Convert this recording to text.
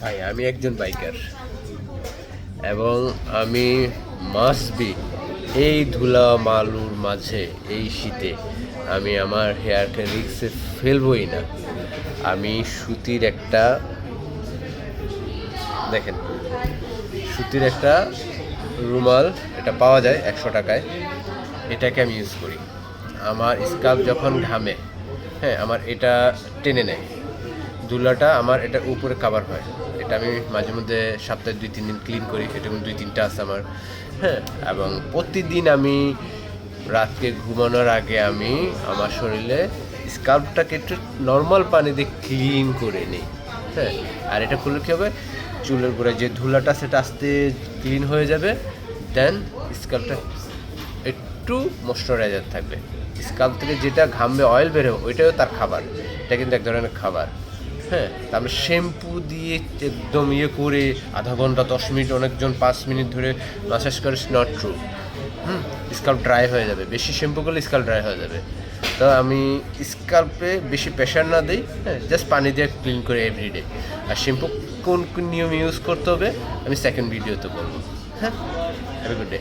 ভাই আমি একজন বাইকার এবং আমি মাস্ট বি এই ধুলা মালুর মাঝে এই শীতে আমি আমার হেয়ারকে রিক্সে ফেলবই না। আমি সুতির একটা দেখেন সুতির একটা রুমাল, এটা পাওয়া যায় 100 টাকায়, এটাকে আমি ইউজ করি। আমার স্কাল্প যখন ঘামে, হ্যাঁ, আমার এটা টেনে নেয়, ধুলাটা আমার এটার উপরে কাভার হয়। এটা আমি মাঝে মধ্যে সপ্তাহে 2-3 দিন ক্লিন করি, এটা 2-3টা আছে আমার। হ্যাঁ, এবং প্রতিদিন আমি রাতকে ঘুমানোর আগে আমি আমার শরীরে স্কাল্পটাকে একটু নর্মাল পানি দিয়ে ক্লিন করে নিই। হ্যাঁ, আর এটা করলে কী হবে, চুলের গোড়ায় যে ধুলাটা সেটা আস্তে ক্লিন হয়ে যাবে। দেন স্কাল্পটা একটু ময়শ্চারাইজার থাকবে। স্কাল্প থেকে যেটা ঘামবে, অয়েল বেরোবে, ওইটাও তার খাবার। এটা কিন্তু এক ধরনের খাবার। হ্যাঁ, তারপরে শ্যাম্পু দিয়ে একদম করে আধা ঘন্টা 10 মিনিট, অনেকজন 5 মিনিট ধরে ম্যাসাজ করে, নট ট্রু। স্কাল্প ড্রাই হয়ে যাবে, বেশি শ্যাম্পু করলে স্কাল্প ড্রাই হয়ে যাবে। তো আমি স্কাল্পে বেশি প্রেশার না দিই, হ্যাঁ, জাস্ট পানি দিয়ে ক্লিন করে এভরিডে। আর শ্যাম্পু কোন কোন নিয়ম ইউজ করতে হবে আমি সেকেন্ড ভিডিওতে বলবো। হ্যাঁ, হ্যাভ এ গুড ডে।